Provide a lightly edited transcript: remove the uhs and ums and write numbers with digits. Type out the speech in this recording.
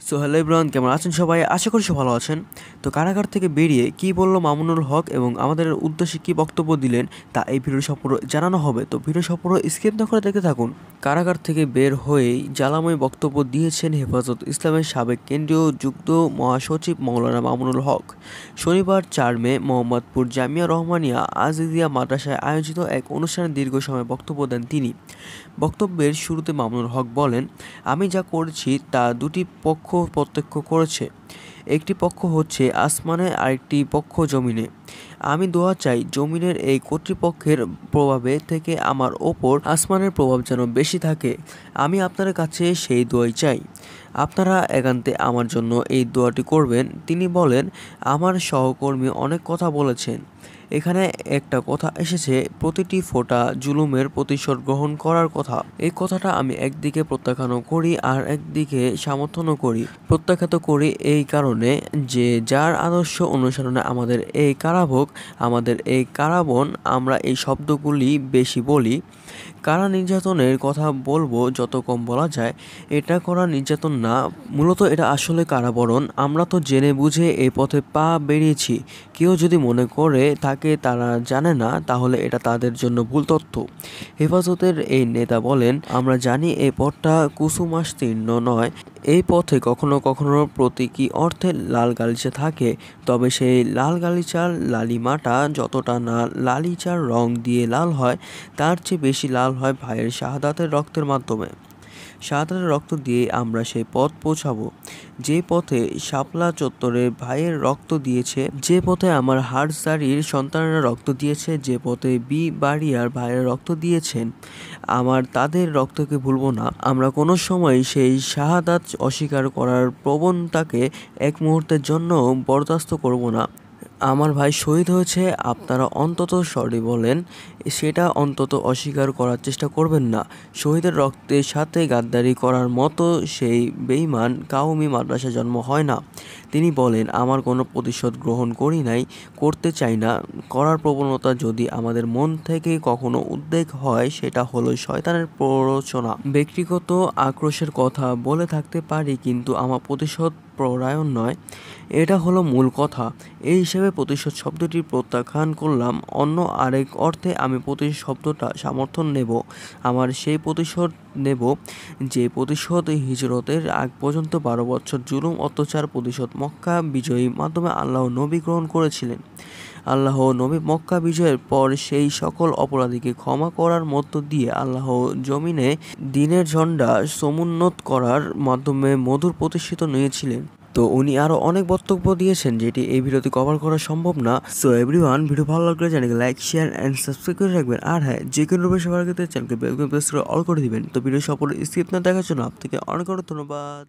So hello everyone, কেমন আছেন সবাই? আশা করি সব ভালো আছেন। তো কারাগার থেকে বেরিয়ে কি বলল মামুনুল হক এবং আমাদের উদ্দেশ্যে কি বক্তব্য দিলেন তা এই ভিডিওর সম্পূর্ণ জানানো হবে। তো ভিডিও সম্পূর্ণ স্কিপ না করে দেখতে থাকুন। কারাগার থেকে বের হয়েই জ্বালাময় বক্তব্য দিয়েছেন হেফাজত ইসলামের সাবেক কেন্দ্রীয় যুগ্ম মহাসচিব মাওলানা মামুনুল হক। শনিবার 4 মে মোহাম্মদপুর জামিয়া রহমানিয়া আজিজিয়া মাদ্রাসায় আয়োজিত এক অনুষ্ঠানে দীর্ঘ সময় বক্তব্য দেন তিনি। বক্তব্যের শুরুতে মামুনুল হক বলেন, আমি যা করেছি তা দুটি পক্ষ প্রত্যক্ষ করেছে। একটি পক্ষ হচ্ছে আসমানে, আরেকটি পক্ষ জমিনে। আমি দোয়া চাই জমিনের এই কর্তৃপক্ষের প্রভাবে থেকে আমার ওপর আসমানের প্রভাব যেন বেশি থাকে। আমি আপনাদের কাছে সেই দোয়াই চাই। আপনারা একান্তে আমার জন্য এই দোয়াটি করবেন। তিনি বলেন, আমার সহকর্মী অনেক কথা বলেছেন। এখানে একটা কথা এসেছে, প্রতিটি ফোঁটা জুলুমের প্রতিশোধ গ্রহণ করার কথা। এই কথাটা আমি একদিকে প্রত্যাখ্যানও করি আর একদিকে সমর্থনও করি। প্রত্যাখ্যাত করি এই কারণে যে যার আদর্শ অনুসরণে আমাদের এই কারাভোগ, আমাদের এই কারাবন, আমরা এই শব্দগুলি বেশি বলি। কারা নির্যাতনের কথা বলবো যত কম বলা যায়। এটা করা নির্যাতন না, মূলত এটা আসলে কারাবরণ। আমরা তো জেনে বুঝে এই পথে পা বেরিয়েছি। কেউ যদি মনে করে থাকে তারা জানে না, তাহলে এটা তাদের জন্য ভুল তথ্য। হেফাজতের এই নেতা বলেন, আমরা জানি এই পথটা কুসুমাস্তীর্ণ নয়। এই পথে কখনো কখনো প্রতীকী অর্থে লাল গালিচা থাকে, তবে সেই লাল গালিচার লালিমাটা যতটা না লালিচার রং দিয়ে লাল হয়, তার চেয়ে বেশি লাল হয় ভাইয়ের শাহাদাতের রক্তের মাধ্যমে। শাহাদাতের রক্ত দিয়ে আমরা সেই পথ পৌঁছাবো, যে পথে শাপলা চত্বরে ভাইয়ের রক্ত দিয়েছে, যে পথে আমার হাটজারির সন্তানেরা রক্ত দিয়েছে, যে পথে বাড়িয়ার ভাইয়ের রক্ত দিয়েছেন। আমার তাদের রক্তকে ভুলবো না। আমরা কোনো সময় সেই শাহাদাত অস্বীকার করার প্রবণতাকে এক মুহূর্তের জন্য বরদাস্ত করব না। আমার ভাই শহীদ হয়েছে, আপনারা অন্তত সরি বলেন, সেটা অন্তত অস্বীকার করার চেষ্টা করবেন না। শহীদের রক্তের সাথে গাদ্দারি করার মতো সেই বেঈমান কাউমি মাদ্রাসায় জন্ম হয় না। তিনি বলেন, আমার কোনো প্রতিশোধ গ্রহণ করি নাই, করতে চাই না। করার প্রবণতা যদি আমাদের মন থেকে কখনো উদ্বেগ হয়, সেটা হলো শয়তানের প্ররোচনা। ব্যক্তিগত আক্রোশের কথা বলে থাকতে পারি, কিন্তু আমার প্রতিশোধ পরায়ণ নয়, এটা হলো মূল কথা। এই হিসেবে প্রতিশোধ শব্দটি প্রত্যাখ্যান করলাম। অন্য আরেক অর্থে আমি প্রতিশোধ শব্দটা সমর্থন নেব। আমার সেই প্রতিশোধ নেব যে প্রতিশোধ হিজরতের আগ পর্যন্ত 12 বছর জুলুম অত্যাচার প্রতিশোধ মক্কা বিজয়ী মাধ্যমে আল্লাহ নবী গ্রহণ করেছিলেন। আল্লাহ নবী মক্কা বিজয়ের পর সেই সকল অপরাধীকে ক্ষমা করার মধ্য দিয়ে আল্লাহ জমিনে দ্বীনের ঝন্ডা সমুন্নত করার মাধ্যমে মধুর প্রতিষ্ঠিত নিয়েছিলেন। তো উনি আরো অনেক বক্তব্য দিয়েছেন, যেটি এই ভিডিওতে কভার করা সম্ভব না। সো এভরিওয়ান, ভিডিও ভালো লাগলে চ্যানেলকে লাইক, শেয়ার এন্ড সাবস্ক্রাইব করে রাখবেন। আর হ্যাঁ, যে কোনো রূপে সবার ক্ষেত্রে চ্যানেলকে বেল আইকন প্রেস করে অল করে দিবেন। তো ভিডিও সম্পূর্ণ স্কিপ না দেখার জন্য আপনাকে অনেক অনেক ধন্যবাদ।